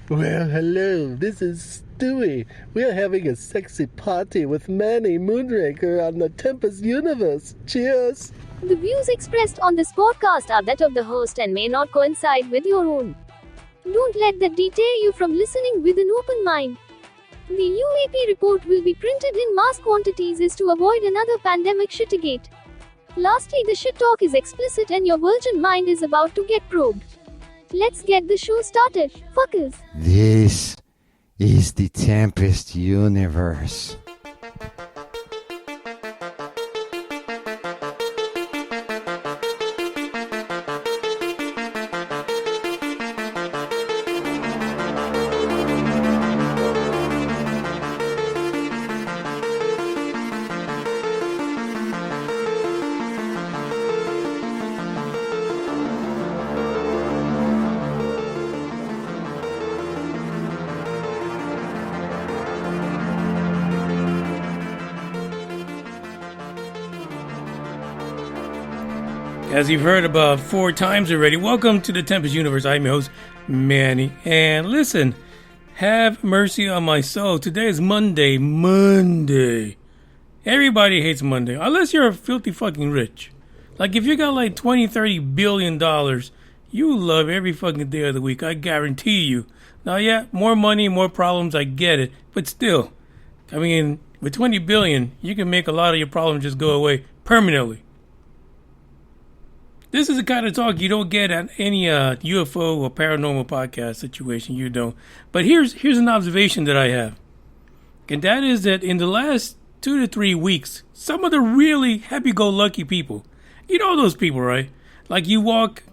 Well, hello, this is Stewie. We are having a sexy party with Manny Moonraker on the Tempest universe. Cheers! The views expressed on this podcast are that of the host and may not coincide with your own. Don't let that deter you from listening with an open mind. The UAP report will be printed in mass quantities is to avoid another pandemic shittigate. Lastly, the shit talk is explicit and your virgin mind is about to get probed. Let's get the show started, fuckers. This is the Tempest universe. As you've heard about 4 times already, welcome to the Tempest Universe. I'm your host, Manny. And listen, have mercy on my soul. Today is Monday. Everybody hates Monday, unless you're filthy fucking rich. Like, if you got like 20, 30 billion dollars, you love every fucking day of the week. I guarantee you. Now, yeah, more money, more problems, I get it. But still, I mean, with 20 billion, you can make a lot of your problems just go away permanently. This is the kind of talk you don't get at any UFO or paranormal podcast situation. You don't. But here's an observation that I have. And that is that in the last 2 to 3 weeks, some of the really happy-go-lucky people, you know those people, right? Like you walk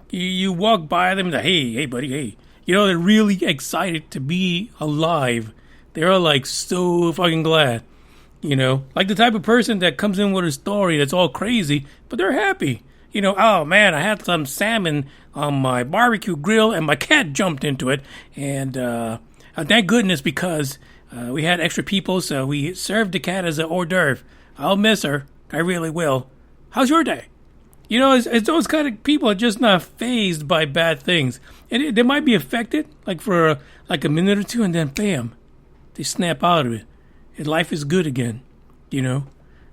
by them and like, hey, buddy, hey. You know, they're really excited to be alive. They're like so fucking glad. You know, like the type of person that comes in with a story that's all crazy, but they're happy. You know, oh man, I had some salmon on my barbecue grill and my cat jumped into it. And thank goodness because we had extra people, so we served the cat as an hors d'oeuvre. I'll miss her. I really will. How's your day? You know, it's those kind of people are just not fazed by bad things. And they might be affected, like for a minute or two, and then bam, they snap out of it. And life is good again, you know.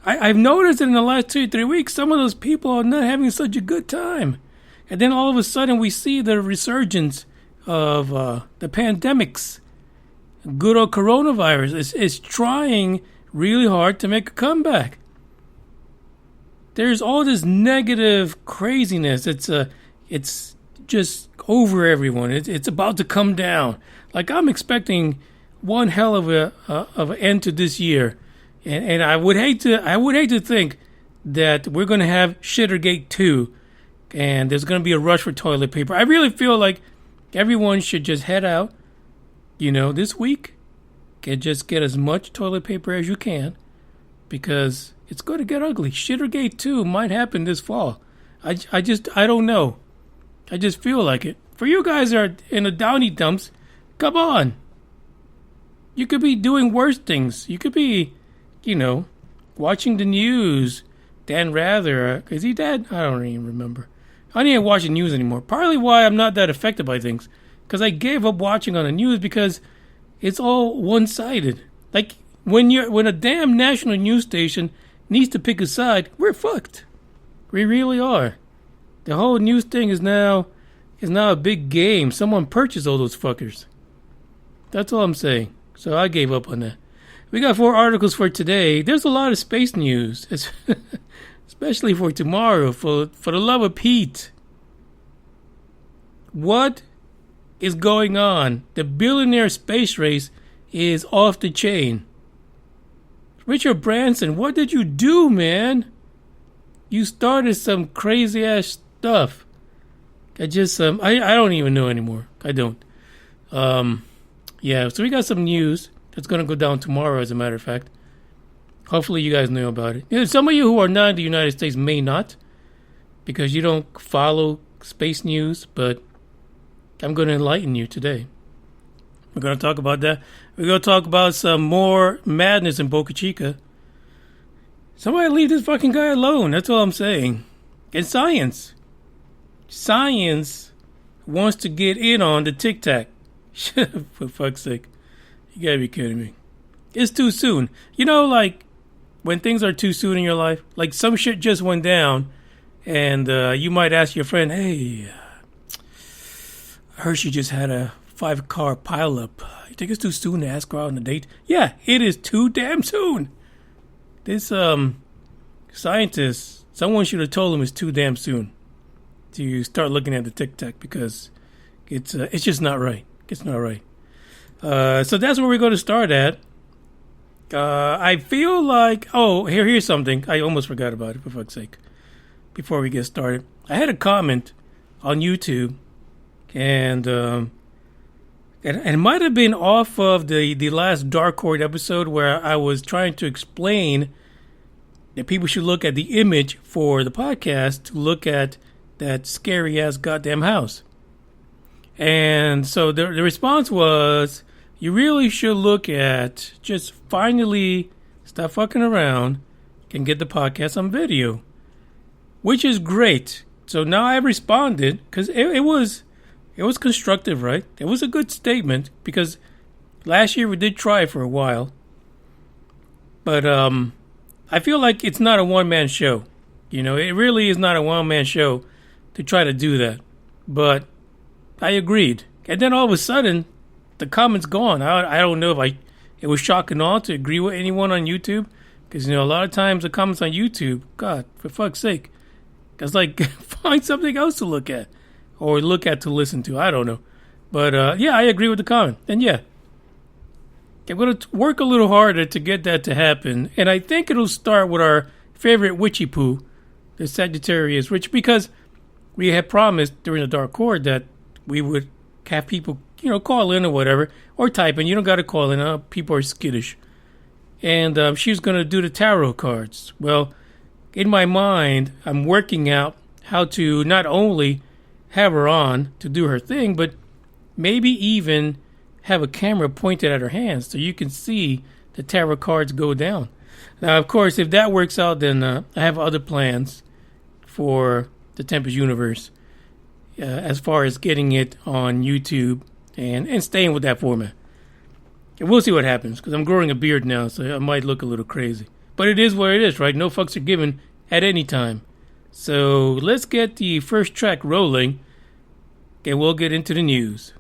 I've noticed that in the last 2 or 3 weeks, some of those people are not having such a good time. And then all of a sudden we see the resurgence of the pandemics. Good old coronavirus is trying really hard to make a comeback. There's all this negative craziness. It's just over everyone. It's about to come down. Like I'm expecting one hell of an end to this year. And I would hate to think that we're going to have Shittergate 2 and there's going to be a rush for toilet paper. I really feel like everyone should just head out, you know, this week and just get as much toilet paper as you can because it's going to get ugly. Shittergate 2 might happen this fall. I don't know. I just feel like it. For you guys that are in the downy dumps, come on. You could be doing worse things. You could be, you know, watching the news. Dan Rather, is he dead? I don't even remember. I don't even watch the news anymore. Partly why I'm not that affected by things. Because I gave up watching on the news because it's all one-sided. Like, when a damn national news station needs to pick a side, we're fucked. We really are. The whole news thing is now a big game. Someone purchased all those fuckers. That's all I'm saying. So I gave up on that. We got 4 articles for today. There's a lot of space news, especially for tomorrow, for the love of Pete. What is going on? The billionaire space race is off the chain. Richard Branson, what did you do, man? You started some crazy-ass stuff. I don't even know anymore. I don't. Yeah, so we got some news. It's going to go down tomorrow, as a matter of fact. Hopefully you guys know about it. You know, some of you who are not in the United States may not, because you don't follow space news, but I'm going to enlighten you today. We're going to talk about that. We're going to talk about some more madness in Boca Chica. Somebody leave this fucking guy alone. That's all I'm saying. And science. Science wants to get in on the Tic-Tac. For fuck's sake. You gotta be kidding me. It's too soon. You know, like, when things are too soon in your life, like some shit just went down, and you might ask your friend, hey, I heard she just had a 5-car pileup. You think it's too soon to ask her out on a date? Yeah, it is too damn soon. This scientist, someone should have told him it's too damn soon to start looking at the Tic-Tac, because it's just not right. It's not right. So that's where we're going to start at. I feel like, here's something. I almost forgot about it, for fuck's sake. Before we get started, I had a comment on YouTube, and it might have been off of the last Dark Horde episode, where I was trying to explain that people should look at the image for the podcast to look at that scary ass goddamn house. And so the response was, you really should look at just finally stop fucking around and get the podcast on video, which is great. So now I've responded, because it was constructive, right? It was a good statement, because last year we did try for a while, but I feel like it's not a one-man show. You know, it really is not a one-man show to try to do that. But I agreed, and then all of a sudden, the comments gone. I don't know if it was shock and awe to agree with anyone on YouTube, because, you know, a lot of times the comments on YouTube, God, for fuck's sake, it's like, find something else to look at, or look at to listen to. I don't know, but yeah, I agree with the comment, and yeah, I'm gonna work a little harder to get that to happen, and I think it'll start with our favorite witchy poo, the Sagittarius witch, because we had promised during the Dark Horde that we would have people, you know, call in or whatever, or type in. You don't got to call in. People are skittish. And she was going to do the tarot cards. Well, in my mind, I'm working out how to not only have her on to do her thing, but maybe even have a camera pointed at her hands so you can see the tarot cards go down. Now, of course, if that works out, then I have other plans for the Tempest universe. As far as getting it on YouTube and staying with that format. And we'll see what happens, because I'm growing a beard now, so I might look a little crazy. But it is what it is, right? No fucks are given at any time. So let's get the first track rolling, and we'll get into the news.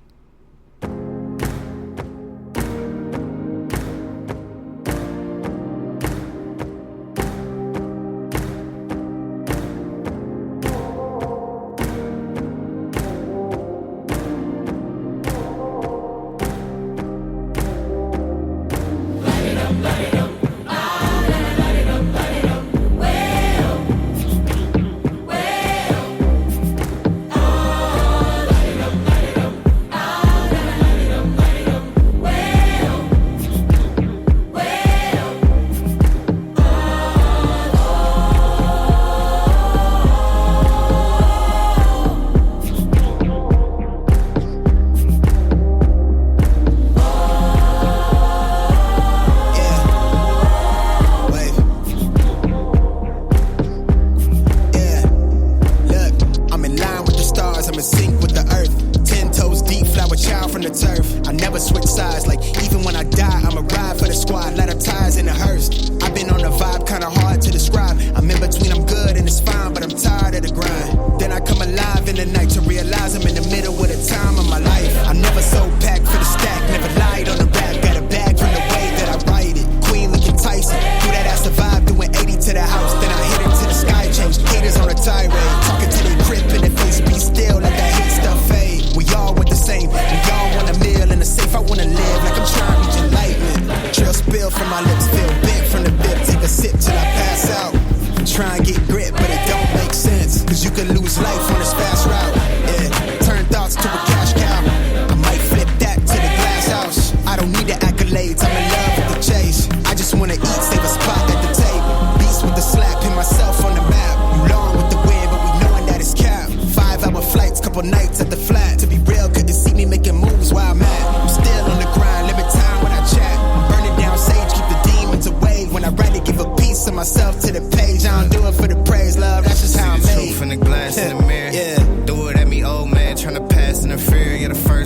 From my lips feel big from the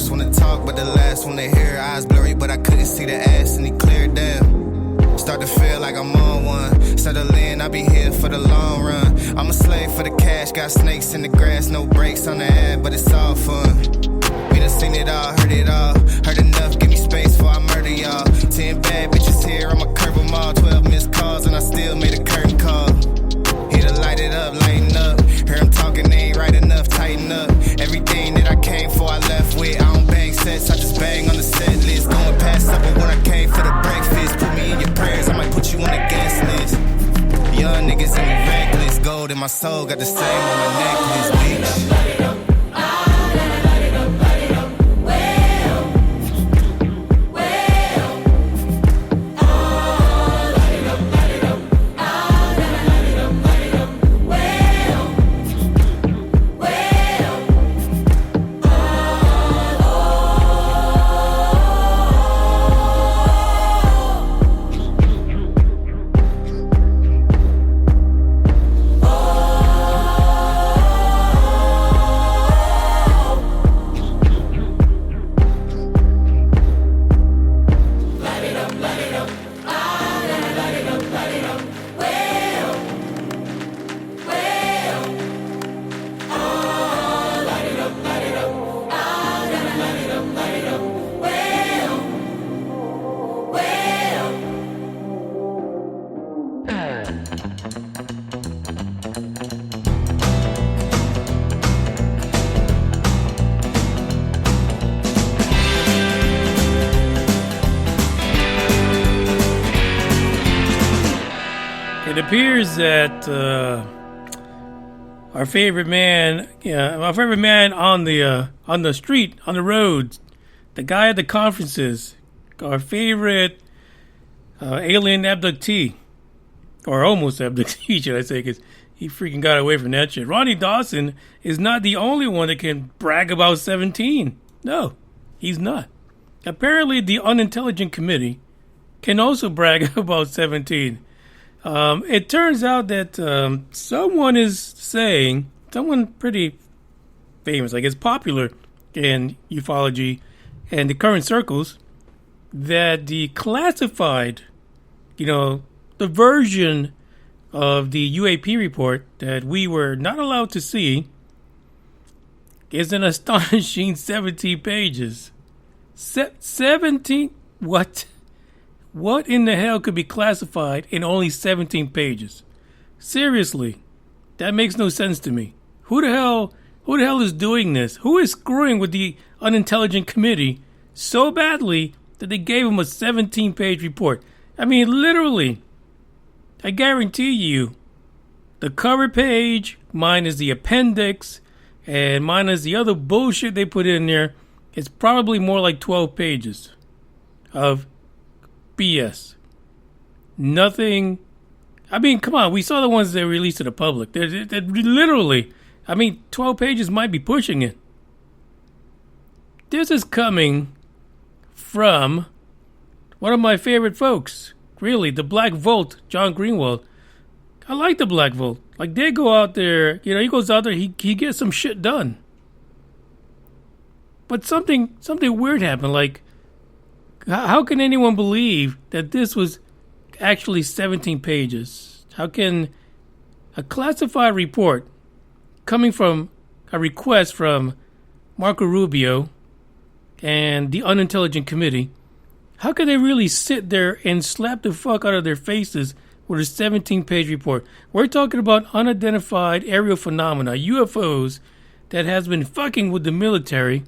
first one to talk, but the last one to hear. Eyes blurry, but I couldn't see the ass, and he cleared down. Start to feel like I'm on one. Settle in, I'll be here for the long run. I'm a slave for the cash, got snakes in the grass, no brakes on the ad, but it's all fun. We done seen it all, heard enough, give me space before I murder y'all. 10 bad bitches here, I'ma curb them all. 12 missed calls, and I still made a curtain call. Here to light it up, lighten up. Hear him talking, they ain't right enough, tighten up. Everything that I came for, I left with. I don't bang sets, I just bang on the set list. Going past supper when I came for the breakfast. Put me in your prayers, I might put you on the guest list. Young niggas in me reckless. Gold in my soul, got the same on my necklace, bitch. It appears that our favorite man on the street, on the roads, the guy at the conferences, our favorite alien abductee, or almost abductee, should I say, because he freaking got away from that shit. Ronnie Dawson is not the only one that can brag about 17. No, he's not. Apparently, the Unintelligent Committee can also brag about 17. It turns out that someone pretty famous, I guess popular in ufology and the current circles, that the classified, the version of the UAP report that we were not allowed to see is an astonishing 17 pages. 17? What? What in the hell could be classified in only 17 pages? Seriously, that makes no sense to me. Who the hell is doing this? Who is screwing with the Unintelligent Committee so badly that they gave him a 17-page report? I mean, literally, I guarantee you, the cover page, mine is the appendix, and mine is the other bullshit they put in there. It's probably more like 12 pages of BS. Nothing. I mean, come on. We saw the ones they released to the public. They're literally, 12 pages might be pushing it. This is coming from one of my favorite folks. Really, the Black Volt, John Greenwald. I like the Black Volt. Like, they go out there, he goes out there, he gets some shit done. But something weird happened. Like, how can anyone believe that this was actually 17 pages? How can a classified report coming from a request from Marco Rubio and the Unintelligent Committee, how could they really sit there and slap the fuck out of their faces with a 17-page report? We're talking about unidentified aerial phenomena, UFOs, that has been fucking with the military,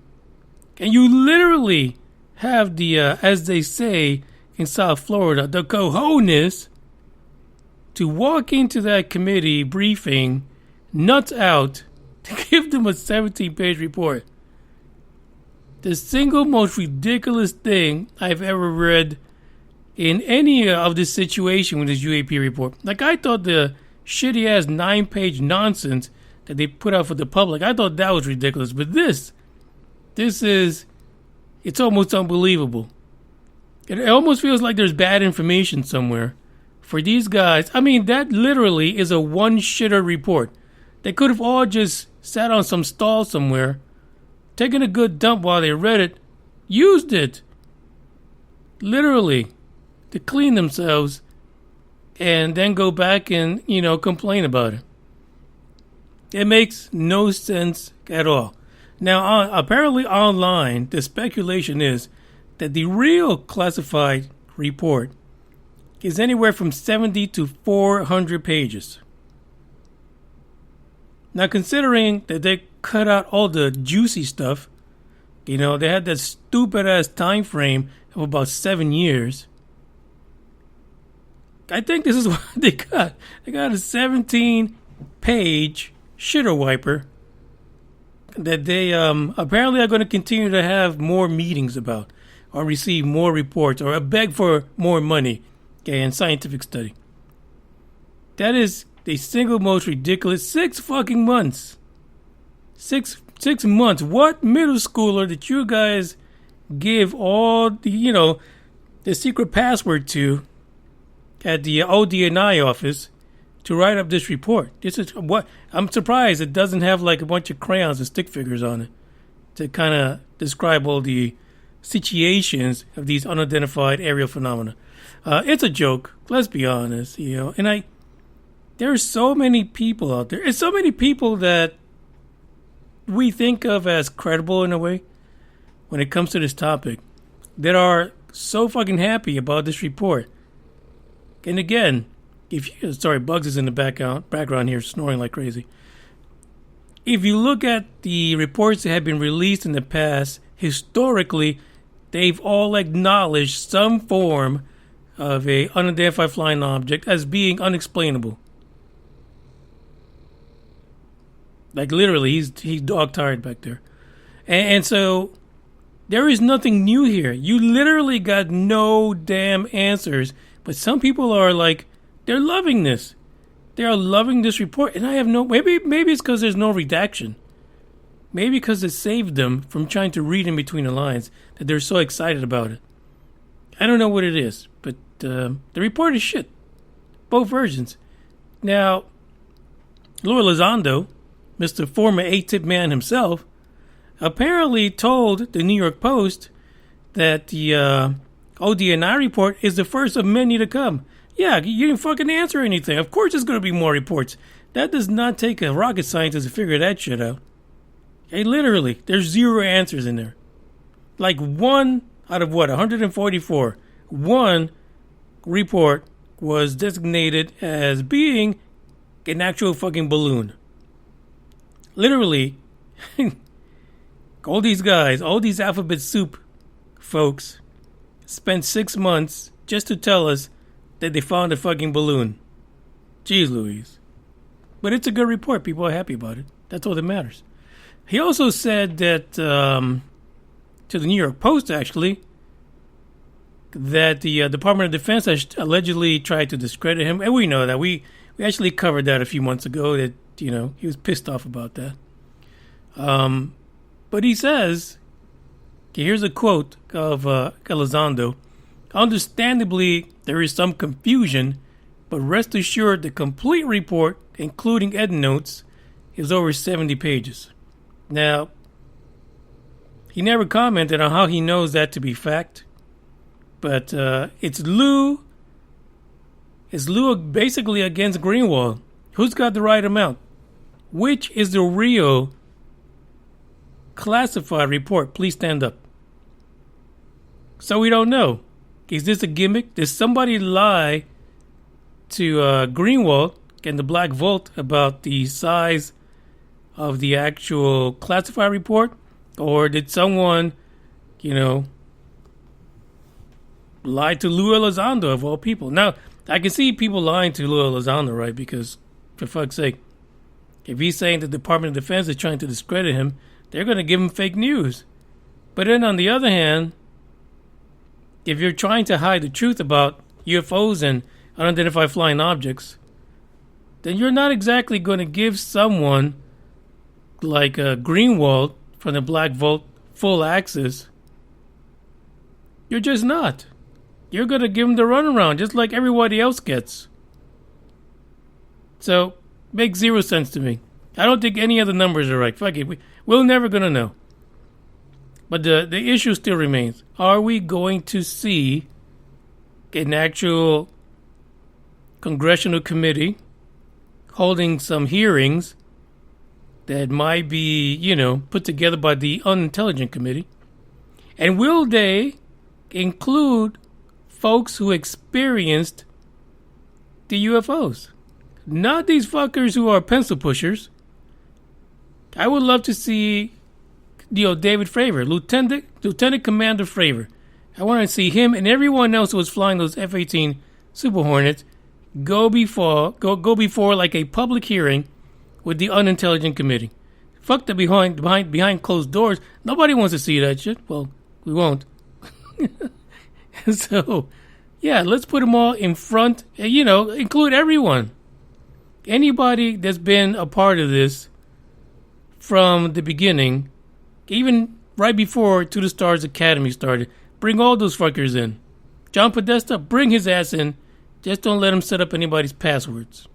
and you literally have the, as they say in South Florida, the cojones to walk into that committee briefing, nuts out, to give them a 17-page report. The single most ridiculous thing I've ever read in any of this situation with this UAP report. Like, I thought the shitty-ass 9-page nonsense that they put out for the public, I thought that was ridiculous. But this is... it's almost unbelievable. It almost feels like there's bad information somewhere for these guys. I mean, that literally is a one-shitter report. They could have all just sat on some stall somewhere taking a good dump while they read it, used it, literally, to clean themselves, and then go back and, complain about it. It makes no sense at all. Now, apparently online, the speculation is that the real classified report is anywhere from 70 to 400 pages. Now, considering that they cut out all the juicy stuff, they had that stupid-ass time frame of about 7 years. I think this is what they got. They got a 17-page shitter wiper that they apparently are going to continue to have more meetings about, or receive more reports, or beg for more money in scientific study. That is the single most ridiculous 6 fucking months. 6 months. What middle schooler did you guys give all the, the secret password to at the ODNI office to write up this report? This is what I'm surprised it doesn't have like a bunch of crayons and stick figures on it to kind of describe all the situations of these unidentified aerial phenomena. It's a joke, let's be honest, and there are so many people out there. It's so many people that we think of as credible in a way when it comes to this topic that are so fucking happy about this report. And again, Bugs is in the background here snoring like crazy. If you look at the reports that have been released in the past, historically, they've all acknowledged some form of a unidentified flying object as being unexplainable. Like literally, he's dog tired back there. And so there is nothing new here. You literally got no damn answers. But some people are like, they're loving this. They are loving this report. And I have maybe it's because there's no redaction. Maybe because it saved them from trying to read in between the lines that they're so excited about it. I don't know what it is, but the report is shit. Both versions. Now, Lou Elizondo, Mr. former ATIP man himself, apparently told the New York Post that the ODNI report is the first of many to come. Yeah, you didn't fucking answer anything. Of course there's going to be more reports. That does not take a rocket scientist to figure that shit out. Hey, literally, there's 0 answers in there. Like 1 out of 144. 1 report was designated as being an actual fucking balloon. Literally, all these guys, all these alphabet soup folks spent 6 months just to tell us that they found a fucking balloon. Jeez Louise. But it's a good report. People are happy about it. That's all that matters. He also said that, to the New York Post actually, that the Department of Defense has allegedly tried to discredit him. And we know that. We actually covered that a few months ago, that, he was pissed off about that. But he says, okay, here's a quote of Elizondo. Understandably, there is some confusion, but rest assured the complete report, including endnotes, is over 70 pages. Now, he never commented on how he knows that to be fact, but it's Lou basically against Greenwald. Who's got the right amount? Which is the real classified report? Please stand up. So we don't know. Is this a gimmick? Did somebody lie to Greenwald and the Black Vault about the size of the actual classified report? Or did someone, lie to Lou Elizondo of all people? Now, I can see people lying to Lou Elizondo, right? Because, for fuck's sake, if he's saying the Department of Defense is trying to discredit him, they're going to give him fake news. But then on the other hand, if you're trying to hide the truth about UFOs and unidentified flying objects, then you're not exactly going to give someone like Greenwald from the Black Vault full access. You're just not. You're going to give him the runaround just like everybody else gets. So, makes 0 sense to me. I don't think any of the numbers are right. Fuck it. We're never going to know. But the issue still remains. Are we going to see an actual congressional committee holding some hearings that might be, put together by the Unintelligent Committee? And will they include folks who experienced the UFOs? Not these fuckers who are pencil pushers. I would love to see, David Fravor, Lieutenant Commander Fravor. I want to see him and everyone else who was flying those F-18 Super Hornets go before like a public hearing with the Unintelligent Committee. Fuck the behind closed doors. Nobody wants to see that shit. Well, we won't. So, yeah, let's put them all in front. Include everyone. Anybody that's been a part of this from the beginning, even right before To the Stars Academy started, bring all those fuckers in. John Podesta, bring his ass in. Just don't let him set up anybody's passwords.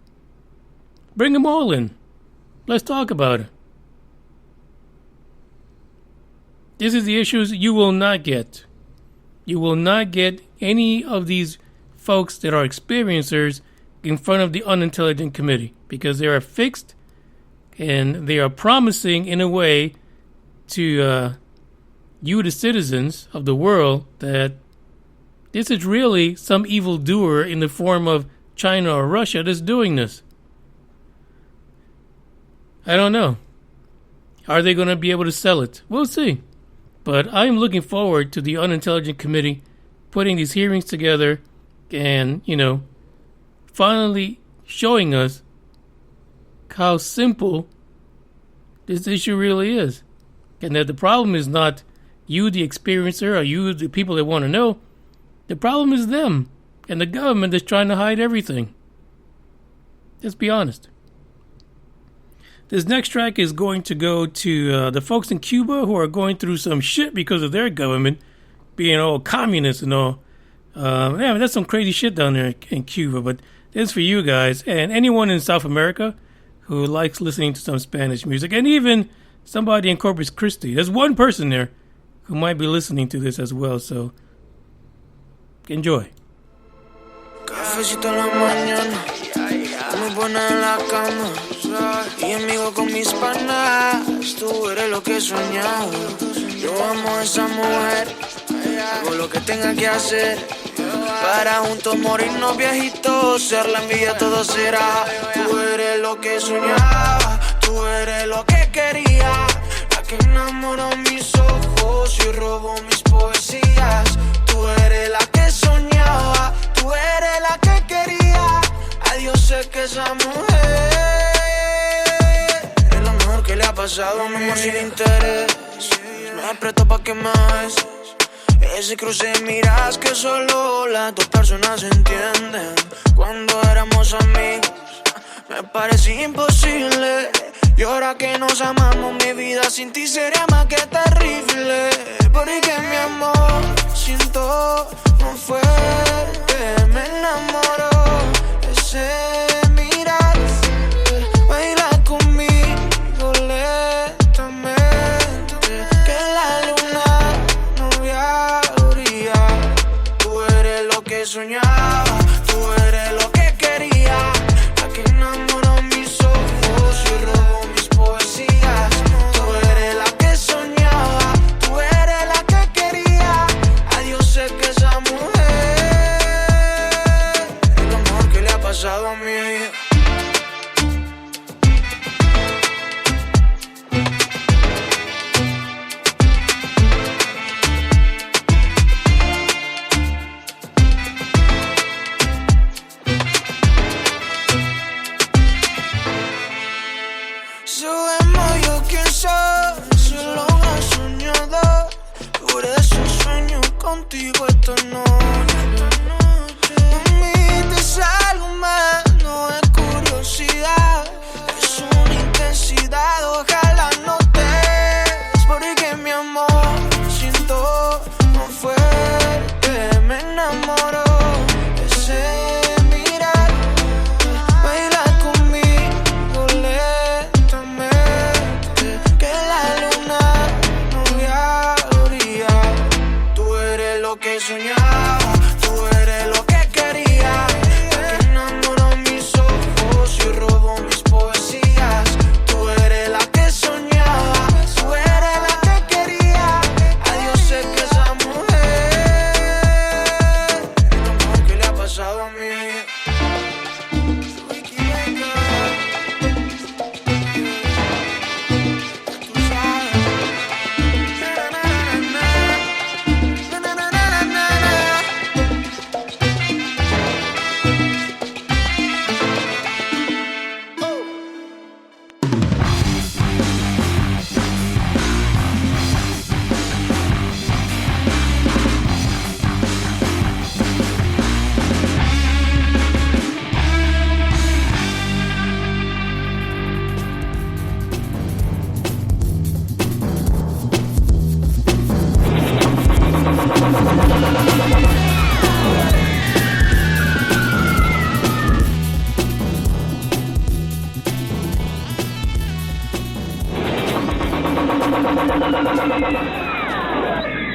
Bring them all in. Let's talk about it. This is the issues you will not get. You will not get any of these folks that are experiencers in front of the Unintelligent Committee because they are fixed and they are promising in a way to you, the citizens of the world, that this is really some evildoer in the form of China or Russia that's doing this. I don't know. Are they going to be able to sell it? We'll see. But I'm looking forward to the Unintelligent Committee putting these hearings together and, finally showing us how simple this issue really is. And that the problem is not you, the experiencer, or you, the people that want to know. The problem is them and the government that's trying to hide everything. Let's be honest. This next track is going to go to the folks in Cuba who are going through some shit because of their government being all communist and all. That's some crazy shit down there in Cuba. But this is for you guys and anyone in South America who likes listening to some Spanish music. And even somebody in Corpus Christi. There's one person there who might be listening to this as well. So enjoy. Cafecito en la mañana, me pone en la cama y amigo con mis panas. Tú eres lo que he soñado. Yo amo a esa mujer, hago lo que tenga que hacer para juntos morirnos viejitos. Ser la envidia todo será. Tú eres lo que soñaba, tú eres lo que quería, la que enamoró mis ojos y robó mis poesías. Tú eres la que soñaba, tú eres la que quería. Adiós, sé que esa mujer es lo mejor que le ha pasado a mi amor sin interés. Me aprieto pa' que me beses. Ese cruce de miradas que solo las dos personas entienden. Cuando éramos amigos me parecía imposible. Y ahora que nos amamos, mi vida sin ti sería más que terrible. Porque mi amor siento muy fuerte, me enamoró ese mirar. Baila conmigo lentamente, que la luna no brilla. Tú eres lo que soñaba, tú eres lo que quería, la que enamoró mis ojos y robó mis poesías. Tú eres la que soñaba, tú eres la que quería. Adiós, sé que esa mujer es lo mejor que le ha pasado a mí. Sabemos yo quién soy, solo una soñador. Por eso sueño contigo esta noche. Mami, te salgo más, no es curiosidad, es una intensidad, ojalá notes. Porque mi amor siento muy fuerte, me enamoró ese mirar. Baila conmigo lentamente, que la luna no brilla. lo que soñaba. Tú eres lo que quería. La que enamoró mis ojos y robó mis poesías. Tú eres la que soñaba. Tú eres la que quería. Adiós, sé que esa mujer es lo mejor que le ha pasado a mí.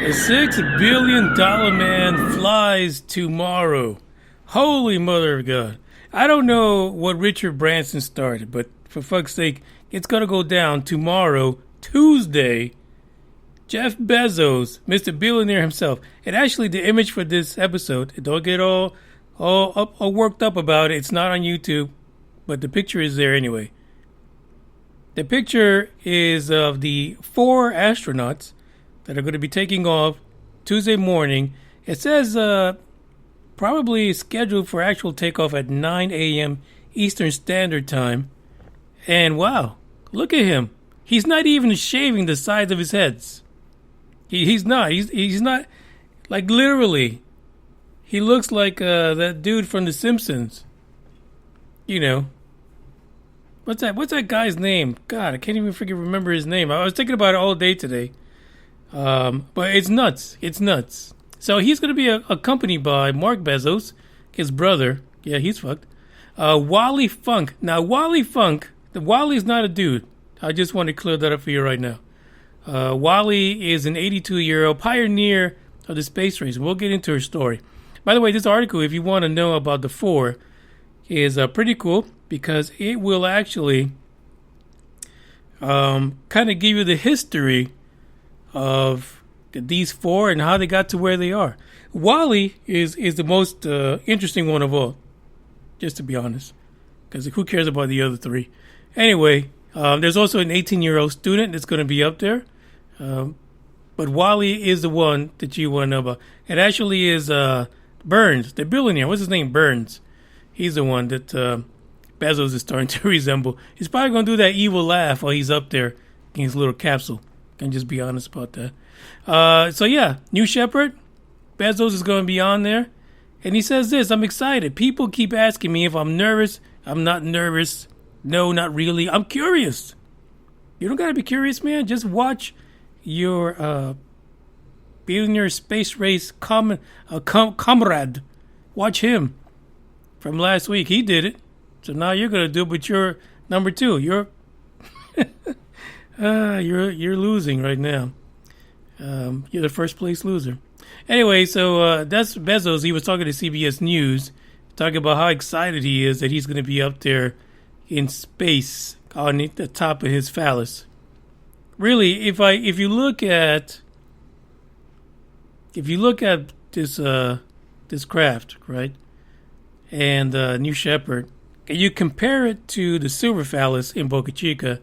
The $6 billion man flies tomorrow. Holy mother of God. I don't know what Richard Branson started, but for fuck's sake, it's going to go down tomorrow, Tuesday. Jeff Bezos, Mr. Billionaire himself. And actually, the image for this episode, don't get all worked up about it. It's not on YouTube, but the picture is there anyway. The picture is of the 4 astronauts that are going to be taking off Tuesday morning. It says probably scheduled for actual takeoff at 9 a.m. Eastern Standard Time. And wow, look at him. He's not even shaving the sides of his heads. He's not. He's not, like, literally. He looks like that dude from The Simpsons. You know. What's that guy's name? God, I can't even remember his name. I was thinking about it all day today. But it's nuts. It's nuts. So he's going to be accompanied by Mark Bezos, his brother. Yeah, he's fucked. Wally Funk. Now, Wally Funk, Wally's not a dude. I just want to clear that up for you right now. Wally is an 82-year-old pioneer of the space race. We'll get into her story. By the way, this article, if you want to know about the 4, is pretty cool because it will actually kind of give you the history of these 4 and how they got to where they are. Wally is the most interesting one of all, just to be honest, because who cares about the other 3? Anyway, there's also an 18-year-old student that's going to be up there, but Wally is the one that you want to know about. It actually is Burns, the billionaire. What's his name? Burns. He's the one that Bezos is starting to resemble. He's probably going to do that evil laugh while he's up there in his little capsule. Can just be honest about that. So yeah, new Shepard, Bezos is going to be on there. And he says this: I'm excited. People keep asking me if I'm nervous. I'm not nervous. No, not really. I'm curious. You don't got to be curious, man. Just watch your billionaire space race comrade. Watch him from last week. He did it. So now you're going to do it, but you're number 2. You're you're losing right now. You're the first place loser. Anyway, so that's Bezos. He was talking to CBS News, talking about how excited he is that he's going to be up there in space on the top of his phallus. Really, if you look at this craft, right, and New Shepard, and you compare it to the silver phallus in Boca Chica,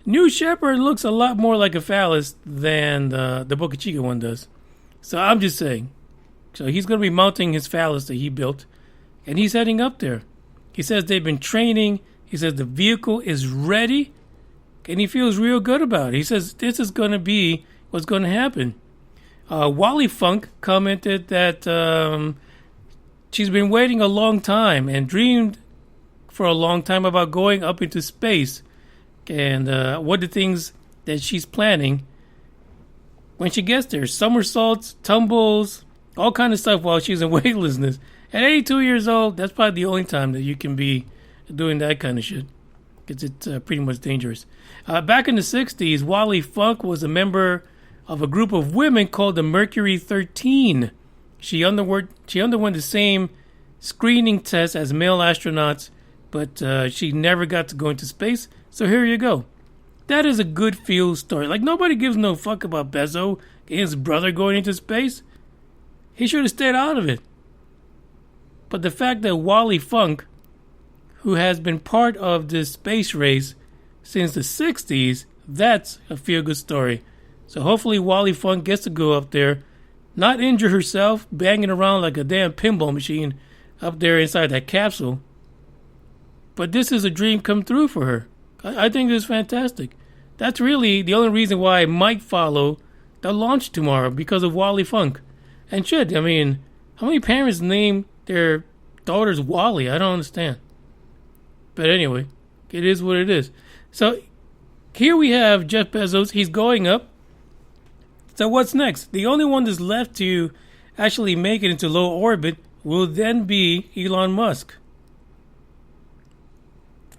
New Shepard looks a lot more like a phallus than the Boca Chica one does. So I'm just saying. So he's going to be mounting his phallus that he built, and he's heading up there. He says they've been training. He says the vehicle is ready, and he feels real good about it. He says this is going to be what's going to happen. Wally Funk commented that she's been waiting a long time and dreamed for a long time about going up into space. And what the things that she's planning when she gets there: somersaults, tumbles, all kind of stuff while she's in weightlessness. At 82 years old, that's probably the only time that you can be doing that kind of shit, because it's pretty much dangerous. Back in the 60s, Wally Funk was a member of a group of women called the Mercury 13. She underwent the same screening test as male astronauts, but she never got to go into space. So here you go. That is a good feel story. Like, nobody gives no fuck about Bezos and his brother going into space. He should have stayed out of it. But the fact that Wally Funk, who has been part of this space race since the 60s, that's a feel-good story. So hopefully Wally Funk gets to go up there, not injure herself, banging around like a damn pinball machine up there inside that capsule. But this is a dream come through for her. I think it's fantastic. That's really the only reason why I might follow the launch tomorrow, because of Wally Funk. And shit, I mean, how many parents name their daughters Wally? I don't understand. But anyway, it is what it is. So here we have Jeff Bezos. He's going up. So what's next? The only one that's left to actually make it into low orbit will then be Elon Musk.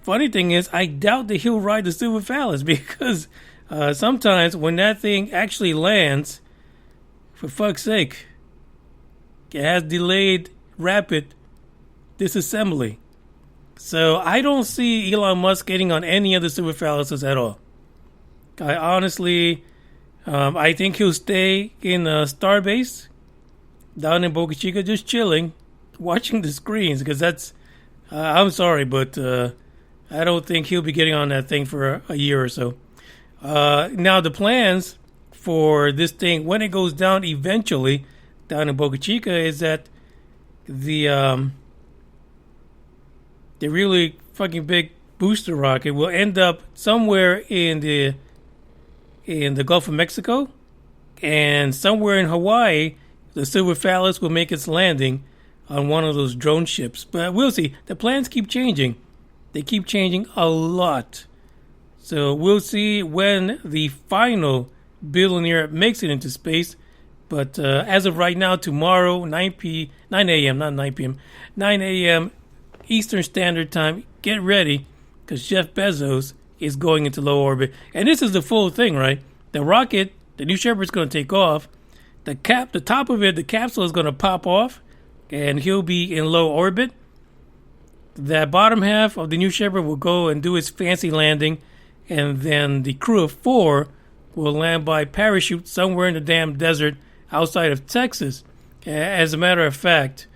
Funny thing is, I doubt that he'll ride the Super Phallus, because sometimes when that thing actually lands, for fuck's sake, it has delayed rapid disassembly. So I don't see Elon Musk getting on any of the Super Phalluses at all. I honestly, I think he'll stay in Starbase down in Boca Chica, just chilling, watching the screens, because that's, I'm sorry, but I don't think he'll be getting on that thing for a year or so. Now, the plans for this thing, when it goes down eventually, down in Boca Chica, is that the really fucking big booster rocket will end up somewhere in the Gulf of Mexico, and somewhere in Hawaii, the Silver Phallus will make its landing on one of those drone ships. But we'll see. The plans keep changing. They keep changing a lot. So we'll see when the final billionaire makes it into space. But as of right now, tomorrow, 9 a.m. Eastern Standard Time, get ready, because Jeff Bezos is going into low orbit. And this is the full thing, right? The rocket, the New Shepard's going to take off. The top of it, the capsule is going to pop off, and he'll be in low orbit. The bottom half of the New Shepard will go and do its fancy landing, and then the crew of 4 will land by parachute somewhere in the damn desert outside of Texas. As a matter of fact,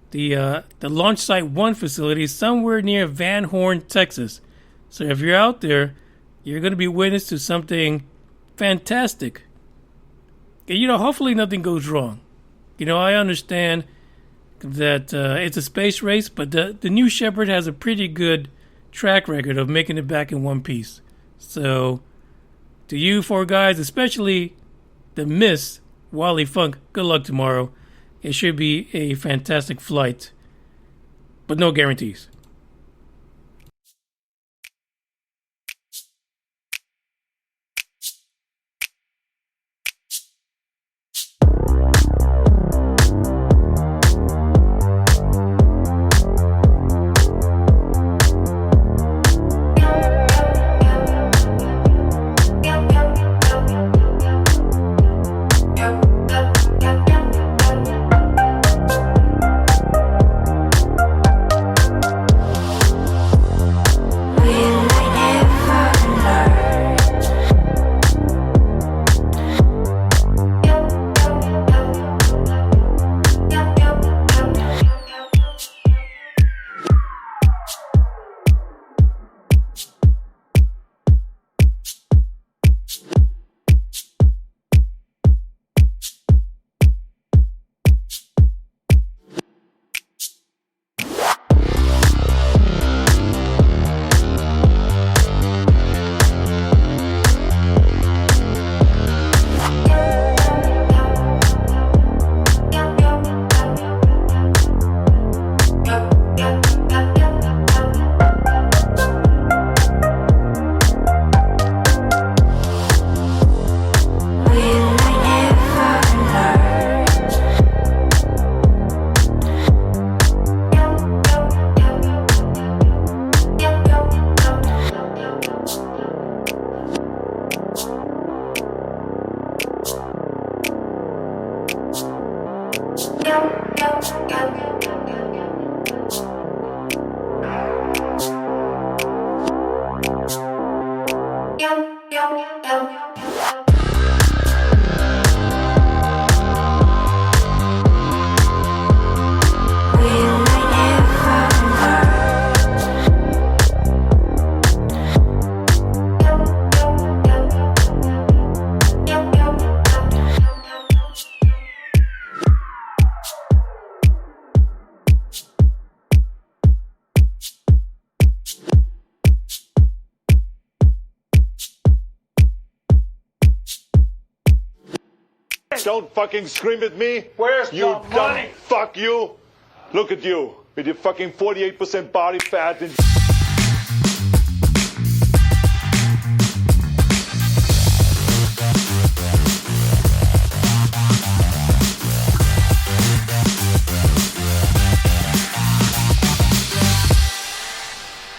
the Launch Site 1 facility is somewhere near Van Horn, Texas. So if you're out there, you're going to be witness to something fantastic. And, hopefully nothing goes wrong. I understand that it's a space race, but the New Shepard has a pretty good track record of making it back in one piece. So, to you 4 guys, especially the Miss Wally Funk, good luck tomorrow. It should be a fantastic flight, but no guarantees. Don't fucking scream at me. Where's you the dumb money? fuck you. Look at you with your fucking 48% body fat and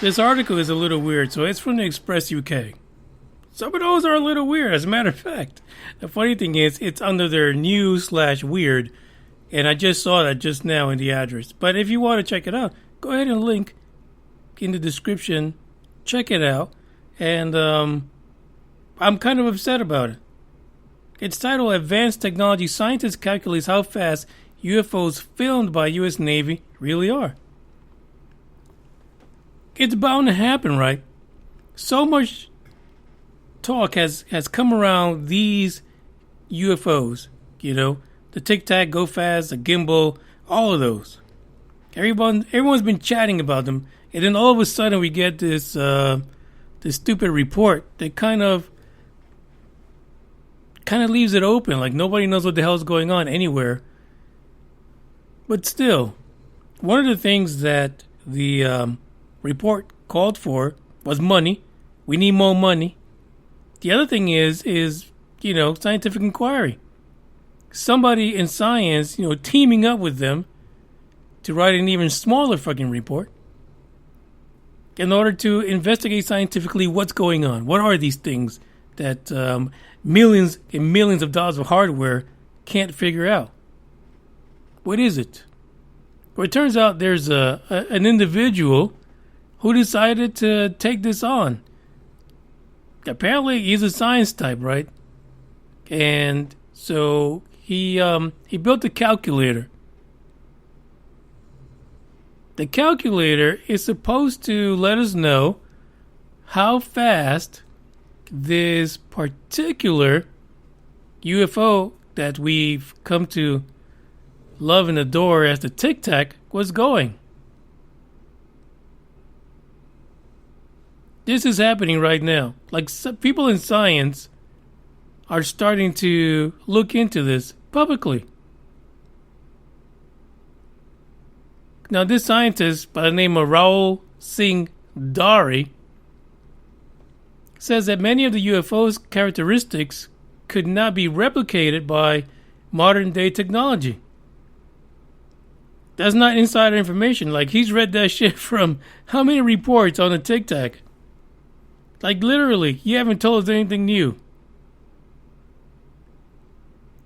This article is a little weird, so it's from the Express UK. Some of those are a little weird, as a matter of fact. The funny thing is, it's under their news/weird, and I just saw that just now in the address. But if you want to check it out, go ahead and link in the description. Check it out. And I'm kind of upset about it. It's titled, Advanced Technology Scientist Calculates How Fast UFOs Filmed by U.S. Navy Really Are. It's bound to happen, right? So much talk has come around these UFOs, you know, the Tic-Tac, Go Fast, the gimbal, all of those. Everyone's been chatting about them, and then all of a sudden we get this stupid report that kind of leaves it open, like nobody knows what the hell is going on anywhere. But still, one of the things that the report called for was money. We need more money. The other thing is scientific inquiry. Somebody in science, teaming up with them to write an even smaller fucking report in order to investigate scientifically what's going on. What are these things that millions and millions of dollars of hardware can't figure out? What is it? Well, it turns out there's an individual who decided to take this on. Apparently, he's a science type, right? And so he built a calculator. The calculator is supposed to let us know how fast this particular UFO that we've come to love and adore as the Tic-Tac was going. This is happening right now. Like, people in science are starting to look into this publicly. Now, this scientist by the name of Rahul Singh Dari says that many of the UFO's characteristics could not be replicated by modern day technology. That's not insider information. Like, he's read that shit from how many reports on the Tic-Tac? Like, literally, you haven't told us anything new.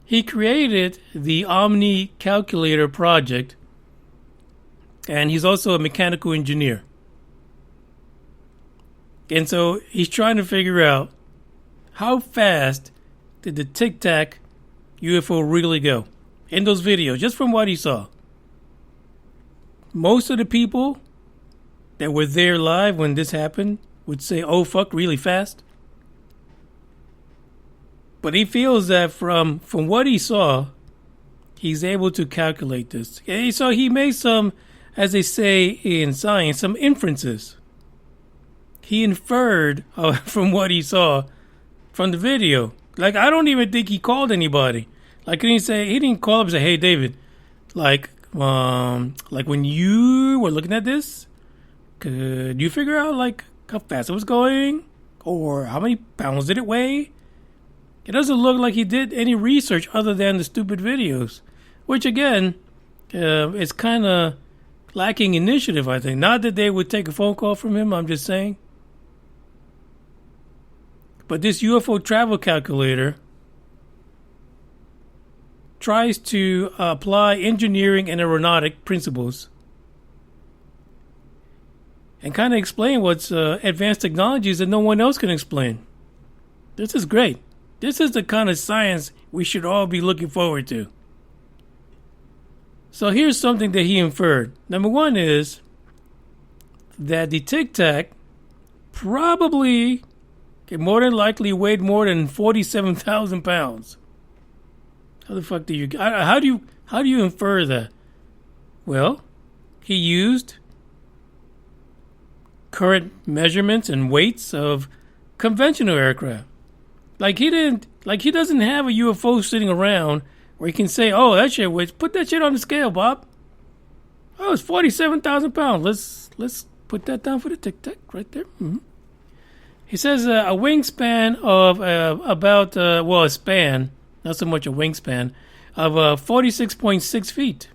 He created the Omni Calculator project, and he's also a mechanical engineer. And so he's trying to figure out how fast did the Tic-Tac UFO really go in those videos, just from what he saw. Most of the people that were there live when this happened would say, oh, fuck, really fast. But he feels that from what he saw, he's able to calculate this. And so he made some, as they say in science, some inferences. He inferred from what he saw from the video. Like, I don't even think he called anybody. Like, he didn't call up and say, hey, David, like when you were looking at this, could you figure out, like, how fast it was going? Or how many pounds did it weigh? It doesn't look like he did any research other than the stupid videos. Which, again, is kind of lacking initiative, I think. Not that they would take a phone call from him, I'm just saying. But this UFO travel calculator tries to apply engineering and aeronautic principles and kind of explain what's advanced technologies that no one else can explain. This is great. This is the kind of science we should all be looking forward to. So here's something that he inferred. Number one is that the Tic-Tac probably, more than likely, weighed more than 47,000 pounds. How the fuck do you? How do you infer that? Well, he used current measurements and weights of conventional aircraft. Like he doesn't have a UFO sitting around where he can say, "Oh, that shit weighs. Put that shit on the scale, Bob. Oh, it's 47,000 pounds. Let's put that down for the Tic-Tac right there." Mm-hmm. He says a wingspan of a span, not so much a wingspan, of 46.6 feet.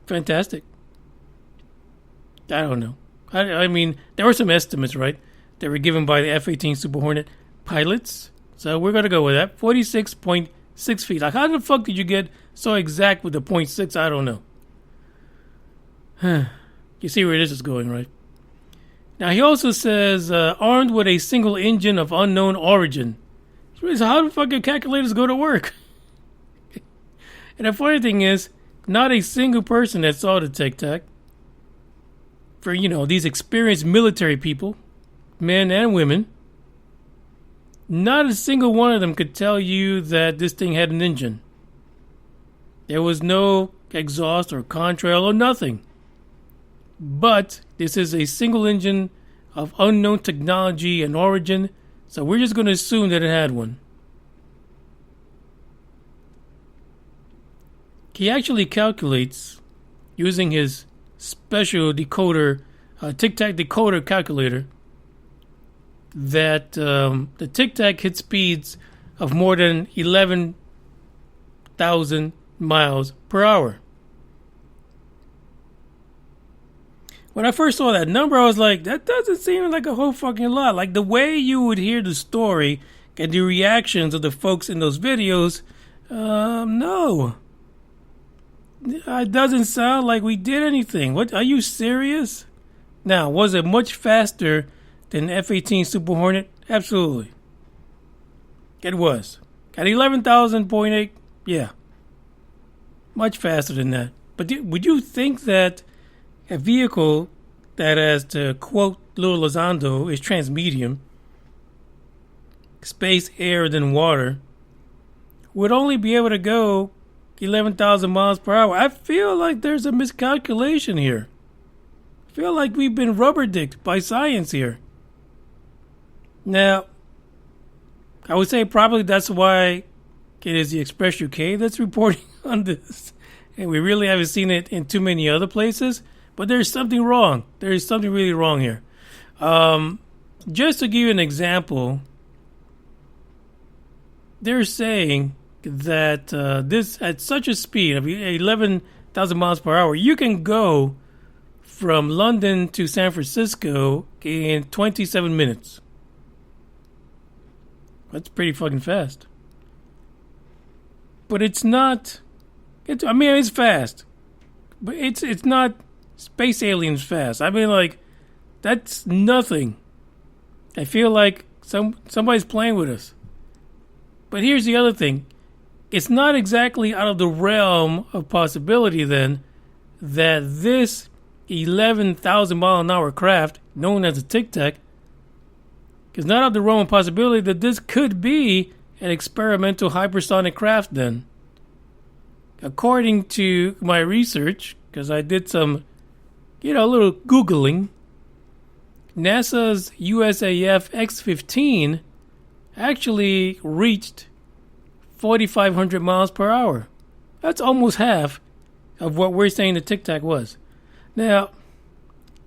Fantastic. I don't know. I mean, there were some estimates, right? They were given by the F-18 Super Hornet pilots. So we're going to go with that. 46.6 feet. Like, how the fuck did you get so exact with the 0.6? I don't know. You see where this is going, right? Now, he also says, armed with a single engine of unknown origin. So how the fuck do calculators go to work? And the funny thing is, not a single person that saw the Tic-Tac, for, these experienced military people, men and women, not a single one of them could tell you that this thing had an engine. There was no exhaust or contrail or nothing. But this is a single engine of unknown technology and origin, so we're just going to assume that it had one. He actually calculates, using his special decoder, Tic-Tac decoder calculator, that the Tic-Tac hit speeds of more than 11,000 miles per hour. When I first saw that number, I was like, that doesn't seem like a whole fucking lot. Like, the way you would hear the story and the reactions of the folks in those videos, no. It doesn't sound like we did anything. What? Are you serious? Now, was it much faster than F-18 Super Hornet? Absolutely. It was. At 11,000.8, yeah. Much faster than that. But would you think that a vehicle that, as to quote Lil Lozando, is transmedium, space, air, then water, would only be able to go 11,000 miles per hour? I feel like there's a miscalculation here. I feel like we've been rubber-dicked by science here. Now, I would say probably that's why it is the Express UK that's reporting on this. And we really haven't seen it in too many other places. But there's something wrong. There is something really wrong here. Just to give you an example, they're saying that this, at such a speed of 11,000 miles per hour, you can go from London to San Francisco in 27 minutes. That's pretty fucking fast. But it's not. It's fast, but it's not space aliens fast. I mean, like, that's nothing. I feel like somebody's playing with us. But here's the other thing. It's not exactly out of the realm of possibility, then, that this 11,000 mile an hour craft, known as a Tic-Tac, is not out of the realm of possibility that this could be an experimental hypersonic craft, then. According to my research, because I did some, a little Googling, NASA's USAF X-15 actually reached 4,500 miles per hour. That's almost half of what we're saying the Tic-Tac was. Now,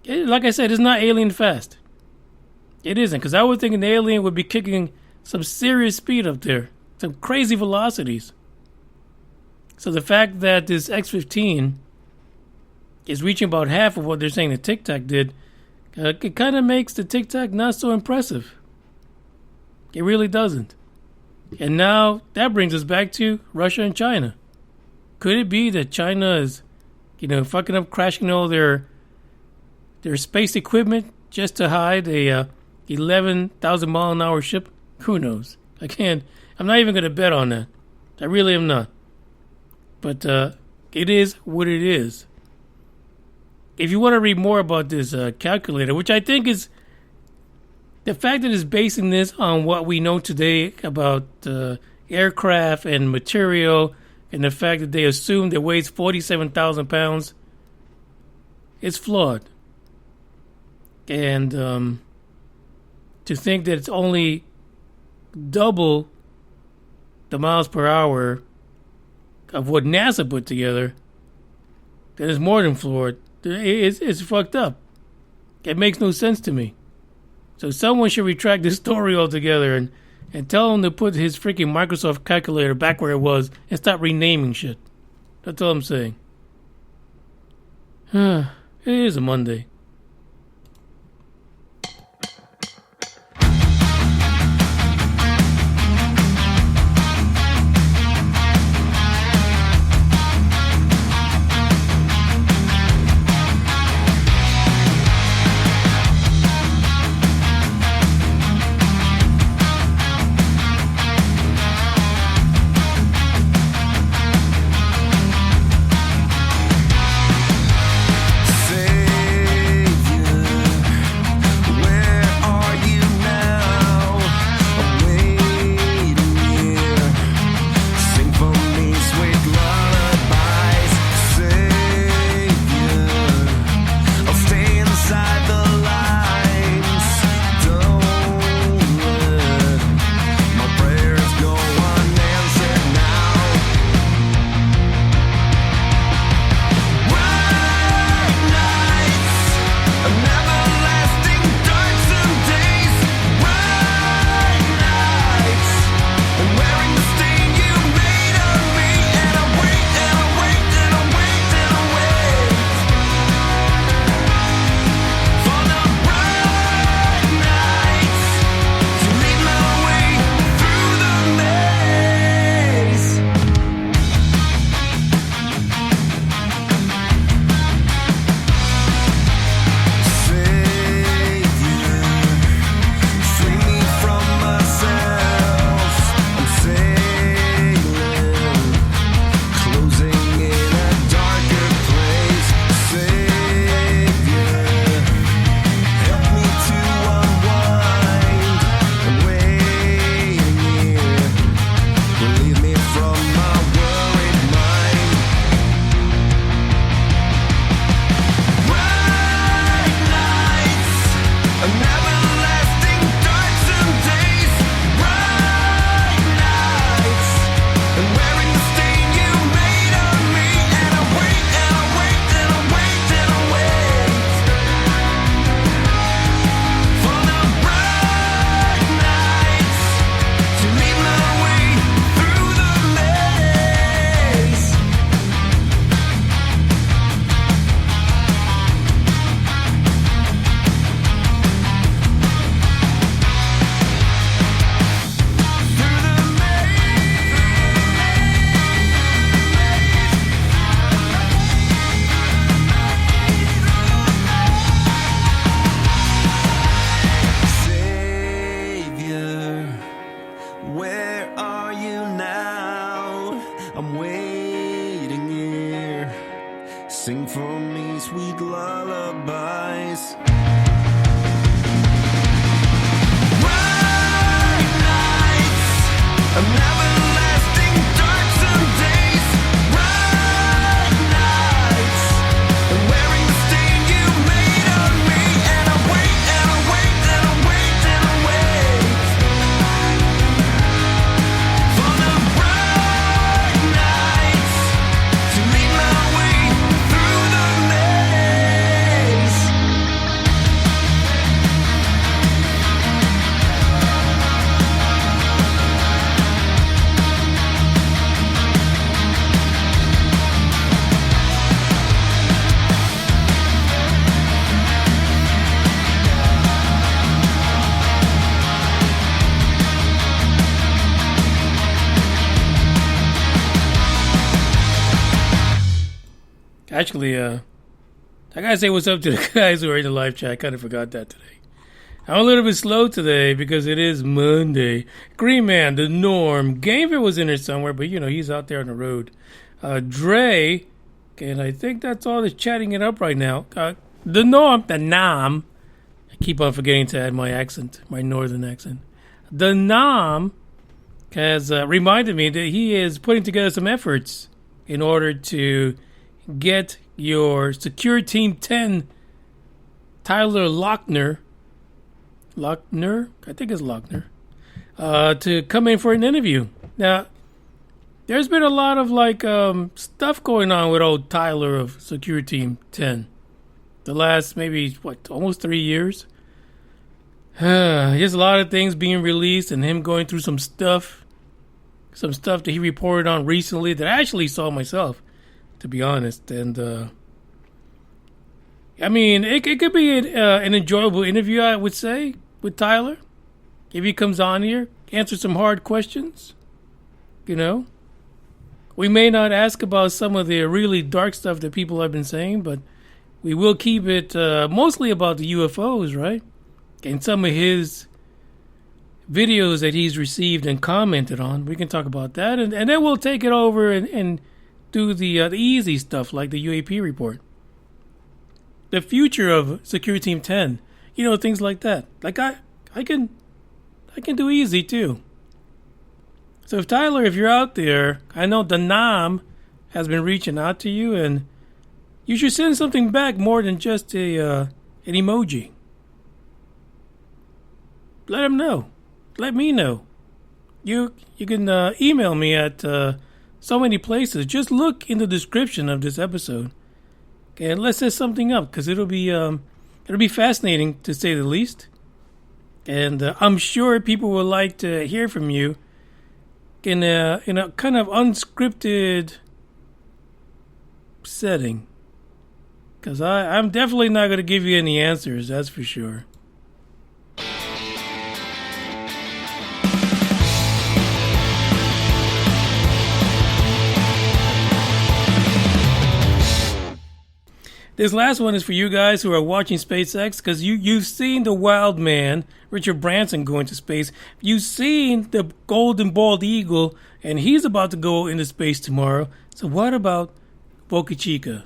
like I said, it's not alien fast. It isn't, because I was thinking the alien would be kicking some serious speed up there, some crazy velocities. So the fact that this X-15 is reaching about half of what they're saying the Tic-Tac did, it kind of makes the Tic-Tac not so impressive. It really doesn't. And now that brings us back to Russia and China. Could it be that China is, fucking up, crashing all their space equipment just to hide a 11,000 mile an hour ship? Who knows? I'm not even going to bet on that. I really am not. But it is what it is. If you want to read more about this calculator, which I think is the fact that it's basing this on what we know today about aircraft and material, and the fact that they assume it weighs 47,000 pounds, it's flawed. And to think that it's only double the miles per hour of what NASA put together, that is more than flawed. It's fucked up. It makes no sense to me. So someone should retract this story altogether and tell him to put his freaking Microsoft calculator back where it was and stop renaming shit. That's all I'm saying. It is a Monday. Sing for me sweet lullabies. Bright nights, an everlasting darksome days. Bright nights, and wearing the stain you made on me. And I wait, and I wait, and I wait, and I wait for the bright nights to lead my way through the maze. Actually, I gotta say what's up to the guys who are in the live chat. I kind of forgot that today. I'm a little bit slow today because it is Monday. Green Man, The Norm. Gamer was in there somewhere, but he's out there on the road. Dre, and I think that's all that's chatting it up right now. The Norm, the Nam. I keep on forgetting to add my accent, my northern accent. The Nam has reminded me that he is putting together some efforts in order to get your Secure Team 10 Tyler Lochner, I think it's Lochner, to come in for an interview. Now, there's been a lot of stuff going on with old Tyler of Secure Team 10. The last maybe almost 3 years. There's a lot of things being released and him going through some stuff that he reported on recently that I actually saw myself, to be honest. And it could be an enjoyable interview, I would say, with Tyler, if he comes on here, answer some hard questions. We may not ask about some of the really dark stuff that people have been saying, but we will keep it mostly about the UFOs, right? And some of his videos that he's received and commented on. We can talk about that, and then we'll take it over and do the easy stuff like the UAP report. The future of Secure Team 10. Things like that. Like I can do easy too. So if Tyler, if you're out there, I know the Nam has been reaching out to you, and you should send something back more than just an emoji. Let him know. Let me know. You can email me at so many places. Just look in the description of this episode, okay, and let's set something up because it'll be fascinating to say the least. And I'm sure people would like to hear from you in a kind of unscripted setting. Because I'm definitely not going to give you any answers, that's for sure. This last one is for you guys who are watching SpaceX, because you've seen the wild man, Richard Branson, going to space. You've seen the golden bald eagle, and he's about to go into space tomorrow. So what about Boca Chica?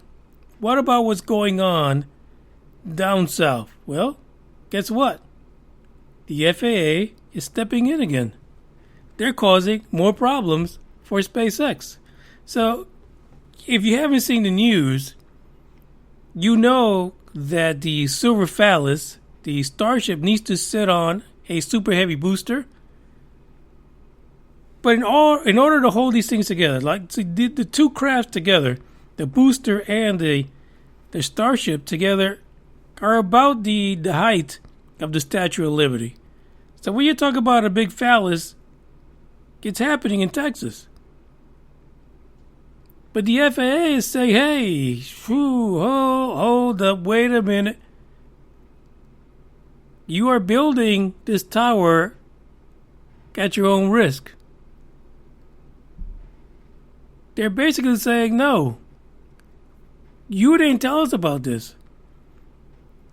What about what's going on down south? Well, guess what? The FAA is stepping in again. They're causing more problems for SpaceX. So if you haven't seen the news, you know that the Silver Phallus, the Starship, needs to sit on a super heavy booster. But in order to hold these things together, like the two crafts together, the booster and the Starship together, are about the height of the Statue of Liberty. So when you talk about a big phallus, it's happening in Texas. But the FAA is saying, hey, hold up, wait a minute. You are building this tower at your own risk. They're basically saying, no, you didn't tell us about this.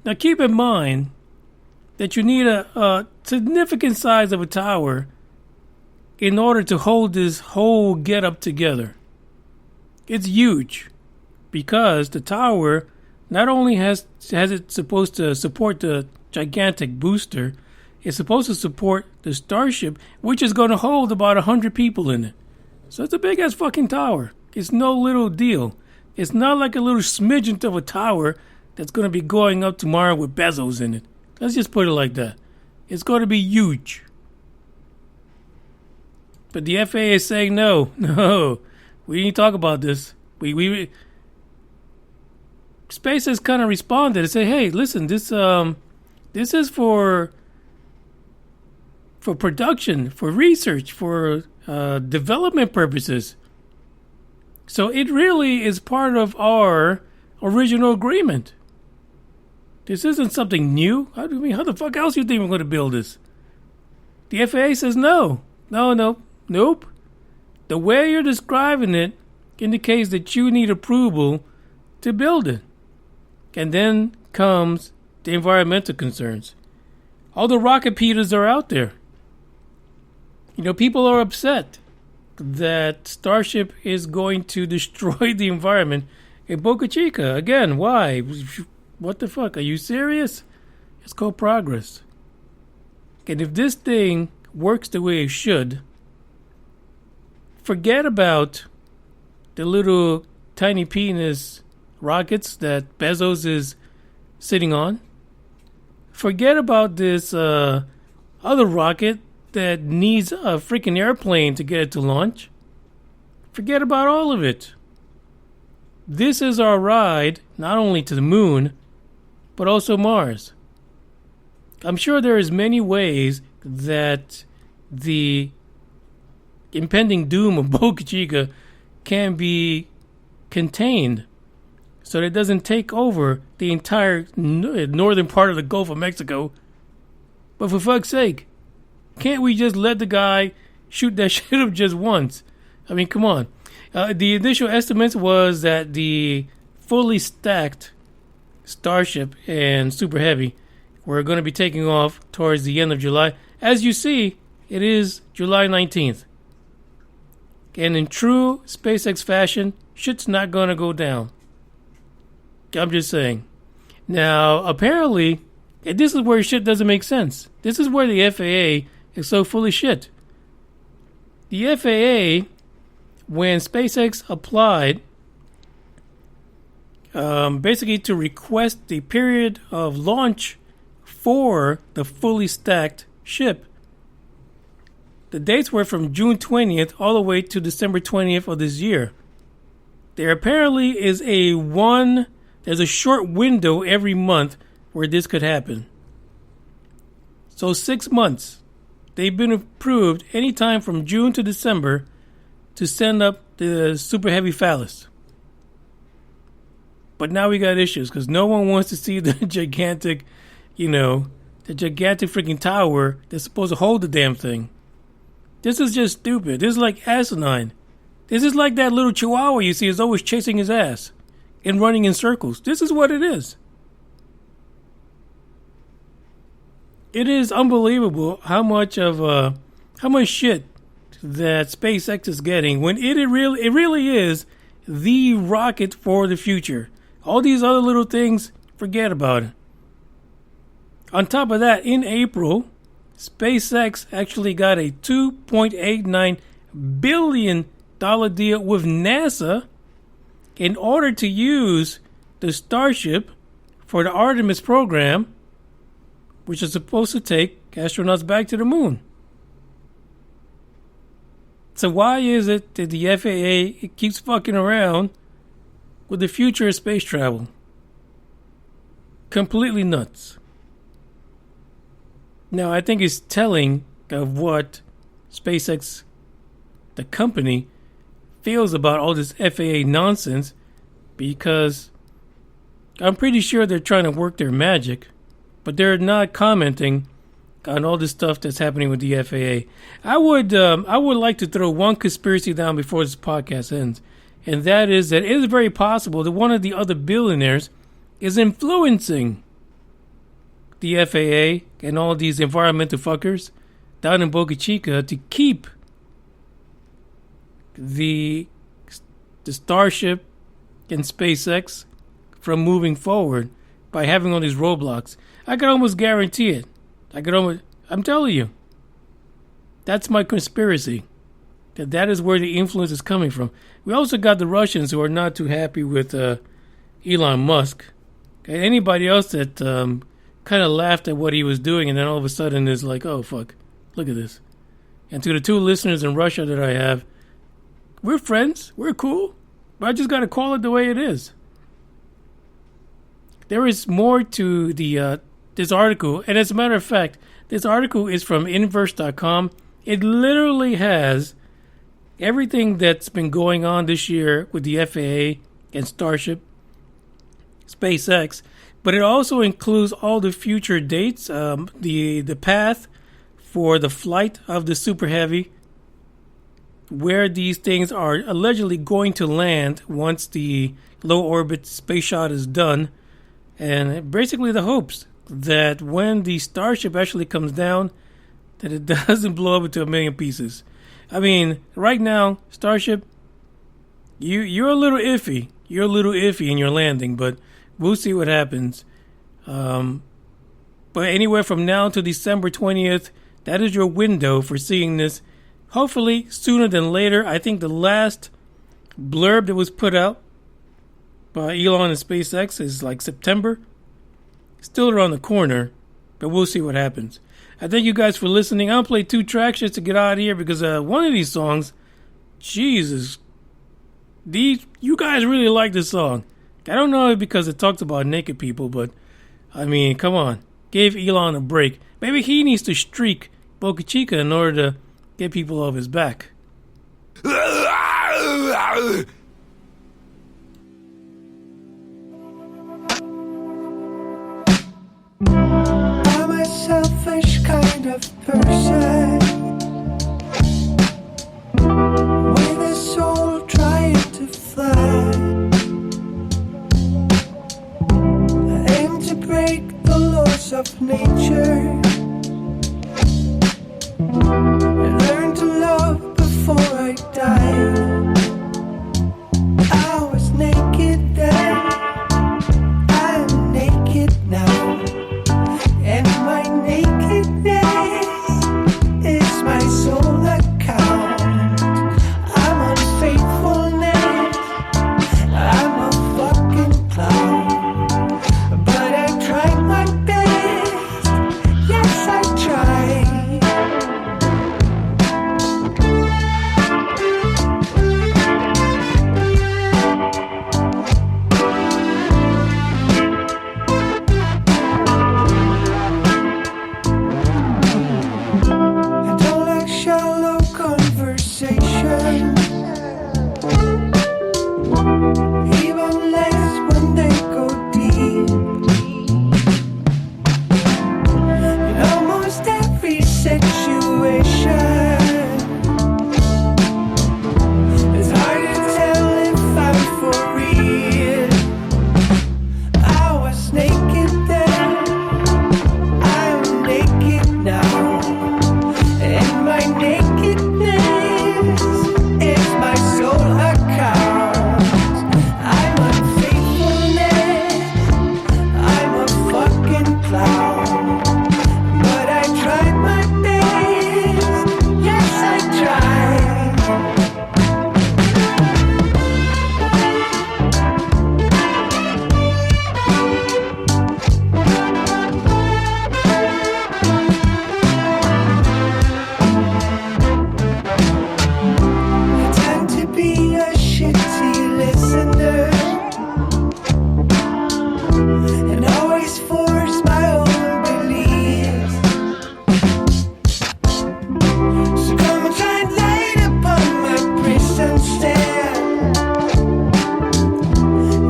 Now keep in mind that you need a significant size of a tower in order to hold this whole getup together. It's huge because the tower not only has it supposed to support the gigantic booster, it's supposed to support the Starship, which is going to hold about 100 people in it. So it's a big ass fucking tower. It's no little deal. It's not like a little smidgen of a tower that's going to be going up tomorrow with Bezos in it. Let's just put it like that. It's going to be huge. But the FAA is saying no, we need to talk about this. Space has kind of responded and said, hey, listen, this is for production, for research, for development purposes. So it really is part of our original agreement. This isn't something new. How the fuck else do you think we're going to build this? The FAA says no. Nope. The way you're describing it indicates that you need approval to build it. And then comes the environmental concerns. All the rocket peeters are out there. People are upset that Starship is going to destroy the environment in Boca Chica. Again, why? What the fuck? Are you serious? It's called progress. And if this thing works the way it should, forget about the little tiny penis rockets that Bezos is sitting on. Forget about this other rocket that needs a freaking airplane to get it to launch. Forget about all of it. This is our ride not only to the moon, but also Mars. I'm sure there is many ways that the impending doom of Boca Chica can be contained so that it doesn't take over the entire northern part of the Gulf of Mexico. But for fuck's sake, can't we just let the guy shoot that shit up just once? I mean, come on. The initial estimates was that the fully stacked Starship and Super Heavy were going to be taking off towards the end of July. As you see, it is July 19th. And in true SpaceX fashion, shit's not going to go down. I'm just saying. Now, apparently, and this is where shit doesn't make sense. This is where the FAA is so full of shit. The FAA, when SpaceX applied, basically to request the period of launch for the fully stacked ship, the dates were from June 20th all the way to December 20th of this year. There apparently is there's a short window every month where this could happen. So 6 months. They've been approved anytime from June to December to send up the Super Heavy phallus. But now we got issues because no one wants to see the gigantic, the gigantic freaking tower that's supposed to hold the damn thing. This is just stupid. This is like asinine. This is like that little chihuahua you see is always chasing his ass and running in circles. This is what it is. It is unbelievable how much shit that SpaceX is getting when it really is the rocket for the future. All these other little things, forget about it. On top of that, in April, SpaceX actually got a $2.89 billion deal with NASA in order to use the Starship for the Artemis program, which is supposed to take astronauts back to the moon. So why is it that the FAA keeps fucking around with the future of space travel? Completely nuts. Now, I think it's telling of what SpaceX, the company, feels about all this FAA nonsense, because I'm pretty sure they're trying to work their magic, but they're not commenting on all this stuff that's happening with the FAA. I would like to throw one conspiracy down before this podcast ends, and that is that it is very possible that one of the other billionaires is influencing the FAA and all these environmental fuckers down in Boca Chica to keep the Starship and SpaceX from moving forward by having all these roadblocks. I could almost guarantee it. I'm telling you. That's my conspiracy. That is where the influence is coming from. We also got the Russians who are not too happy with Elon Musk. Okay, anybody else that kind of laughed at what he was doing and then all of a sudden is like, oh, fuck, look at this. And to the two listeners in Russia that I have, we're friends, we're cool, but I just got to call it the way it is. There is more to the this article, and as a matter of fact, this article is from Inverse.com. It literally has everything that's been going on this year with the FAA and Starship, SpaceX, but it also includes all the future dates, the path for the flight of the Super Heavy, where these things are allegedly going to land once the low orbit space shot is done. And basically the hopes that when the Starship actually comes down, that it doesn't blow up into a million pieces. I mean, right now, Starship, you're a little iffy. You're a little iffy in your landing, but we'll see what happens. But anywhere from now to December 20th, that is your window for seeing this. Hopefully sooner than later. I think the last blurb that was put out by Elon and SpaceX is like September. Still around the corner, but we'll see what happens. I thank you guys for listening. I'll play 2 tracks just to get out of here because one of these songs, Jesus, you guys really like this song. I don't know if because it talks about naked people, but I mean, come on. Give Elon a break. Maybe he needs to streak Boca Chica in order to get people off his back. I'm a selfish kind of person with a soul trying to fly. I aim to break the laws of nature and learn to love before I die. I was naked then, I'm naked now. And my nakedness is my sole account. I'm unfaithfulness, I'm a fucking clown. But I tried my best, yes I tried. Even less when they go deep. In almost every situation, it's hard to tell if I'm for real. I was naked then, I'm naked now. And my nakedness is my sole account. I'm unfaithfulness, I'm a fucking clown. But I tried my best, yes I tried. I tend to be a shitty listener and always force my own beliefs. So come and try and light upon my prison stand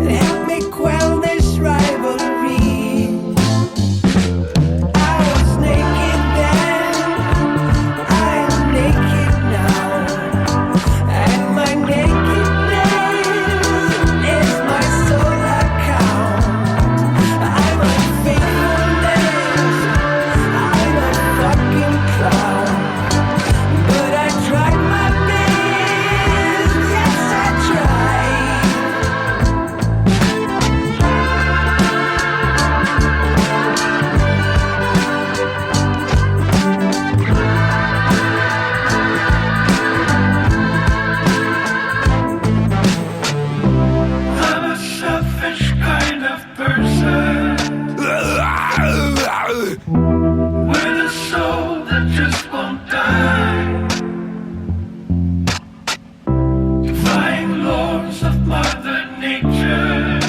and help me quell this rivalry. I was naked then, I'm naked now. And my nakedness is my sole account. I'm unfaithfulness, I'm a fucking clown. But I tried my best, yes I tried. I'm a selfish kind of person with a soul that just won't die. Defying laws of Mother Nature.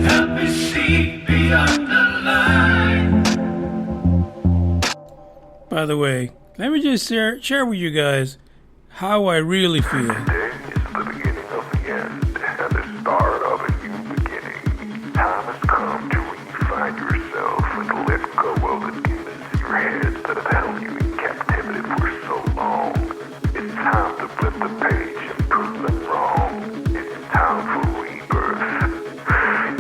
Help me see beyond the line. By the way, let me just share with you guys how I really feel. Today is the beginning of the end and the start of a new beginning. Time has come to refine yourself and let go of the demons in your head that have held you in captivity for so the page and prove them wrong. It's time for rebirth.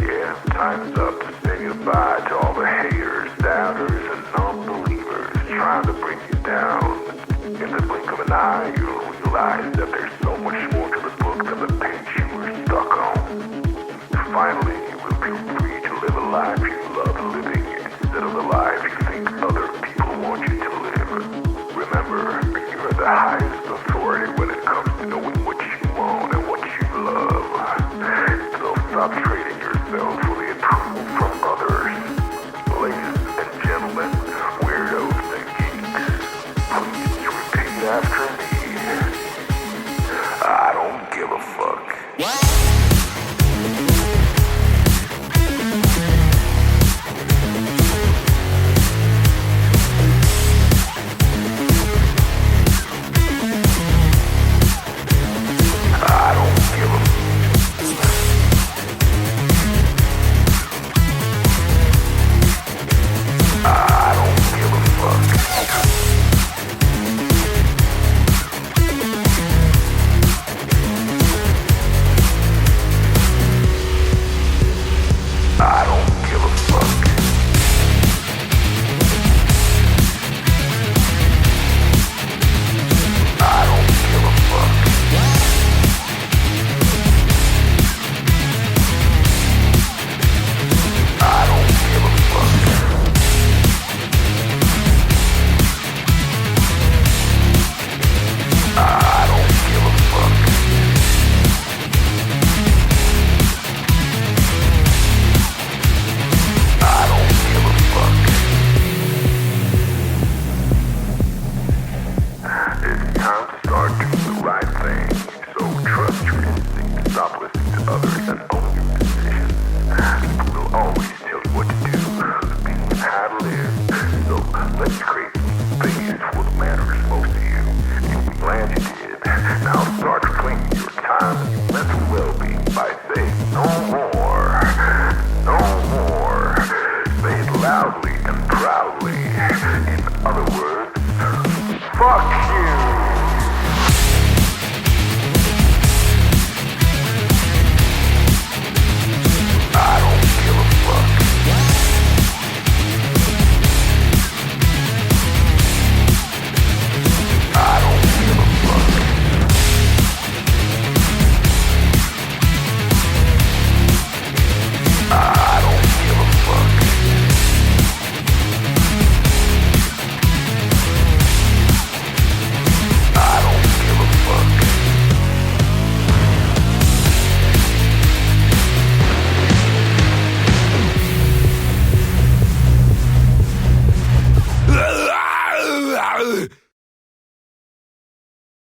Yeah, time's up to say goodbye to all the haters, doubters, and non-believers trying to bring you down. In the blink of an eye, you'll realize that there's so much more to the book than the page you were stuck on. Finally, you will be free to live a life you love living instead of the life you think other people want you to live. Remember, you're the highest authority when it comes to knowing what you want and what you love. So stop trading yourself for the approval from others. Ladies and gentlemen, weirdos and geeks, please repeat after me. I don't give a fuck. Now start claiming your time.